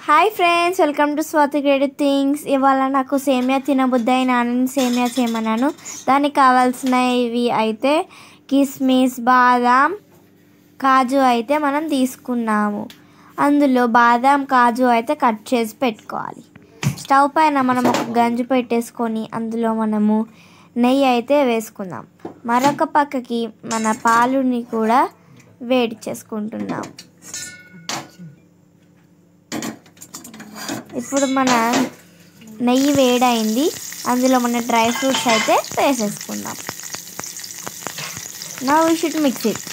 Hi friends, welcome to Swathi creative things. ఇవాళ నాకు సేమియా తినబుద్దయి నాన్నని సేమియా చేయమన్నాను. దానికి కావాల్సినవి అయితే కిస్మిస్, బాదాం, కాజు అయితే మనం తీసుకున్నాము. అందులో బాదాం, కాజు అయితే కట్ చేసి పెట్టుకోవాలి. స్టవ్ పైన మనం ఒక గంజు పెట్టేసుకొని అందులో మనము నెయ్యి అయితే వేసుకుందాం. మరొక పక్కకి మన పాలుని కూడా వేడి చేసుకుంటున్నాం. ఇప్పుడు మన నెయ్యి వేడైంది. అందులో మన డ్రై ఫ్రూట్స్ అయితే వేసేసుకుందాం. Now we should mix it.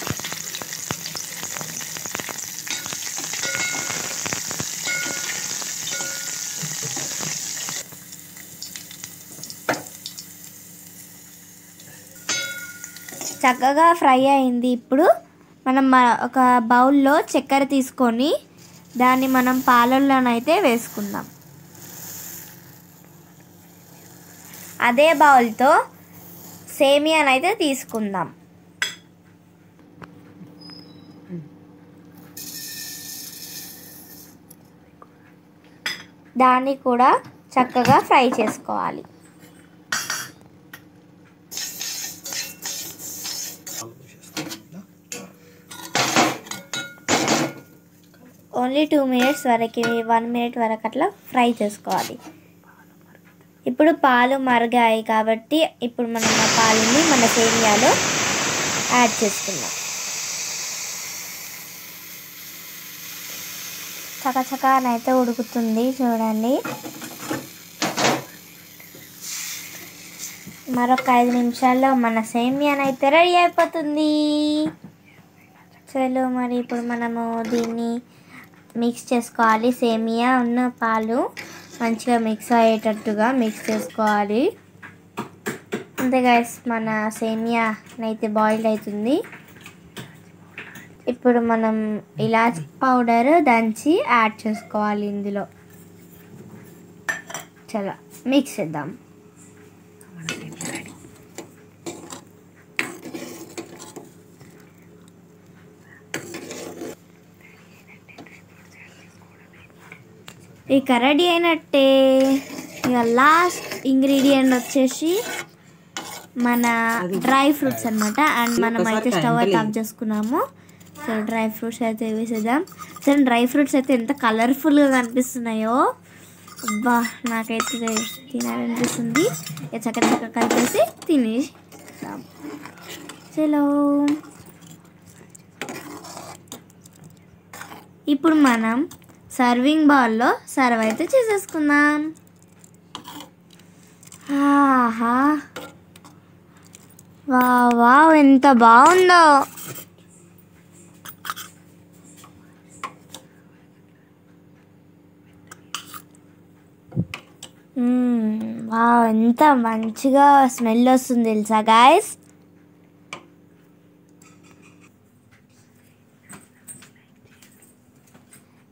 చక్కగా ఫ్రై అయింది. ఇప్పుడు మనం ఒక బౌల్లో చక్కెర తీసుకొని దాన్ని మనం పాలల్లోనైతే వేసుకుందాం. అదే బౌల్తో సేమియానైతే తీసుకుందాం. దాన్ని కూడా చక్కగా ఫ్రై చేసుకోవాలి. ఓన్లీ 2 minutes వరకు, 1 minute వరకు అట్లా ఫ్రై చేసుకోవాలి. ఇప్పుడు పాలు మరిగాయి కాబట్టి ఇప్పుడు మనం ఆ పాలుని మన సేమియాలో యాడ్ చేసుకుందాం. చకచకానైతే ఉడుకుతుంది చూడండి. మరొక 5 నిమిషాల్లో మన సేమియానైతే రెడీ అయిపోతుంది. చలో మరి ఇప్పుడు మనము దీన్ని మిక్స్ చేసుకోవాలి. సేమియా ఉన్న పాలు మంచిగా మిక్స్ అయ్యేటట్టుగా మిక్స్ చేసుకోవాలి. అంతే గైస్, మన సేమియా అయితే బాయిల్ అవుతుంది. ఇప్పుడు మనం ఇలాచీ పౌడర్ దంచి యాడ్ చేసుకోవాలి ఇందులో. చలో మిక్స్ చేద్దాం. ఇక రెడీ అయినట్టే. ఇక లాస్ట్ ఇంగ్రీడియంట్ వచ్చేసి మన డ్రై ఫ్రూట్స్ అన్నమాట. అండ్ మనం అయితే స్టవ్ అయితే ఆఫ్ చేసుకున్నాము. సో డ్రై ఫ్రూట్స్ అయితే వేసేద్దాం. సో డ్రై ఫ్రూట్స్ అయితే ఎంత కలర్ఫుల్గా కనిపిస్తున్నాయో, అబ్బా నాకైతే తినాలనిపిస్తుంది. ఇక చక్కగా చక్కగా కలిపేసి తినేద్దాం. చలో ఇప్పుడు మనం సర్వింగ్ బౌల్లో సర్వ్ అయితే చేసేసుకుందాం. ఆహా, వావ్ వావ్, ఎంత బాగుందో. వావ్, ఎంత మంచిగా స్మెల్ వస్తుంది తెలుసా గాయస్.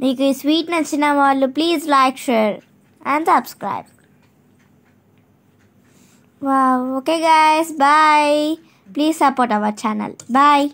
మీకు ఈ స్వీట్ నచ్చిన వాళ్ళు please like, share and subscribe. Wow, okay guys, bye. Please support our channel. Bye.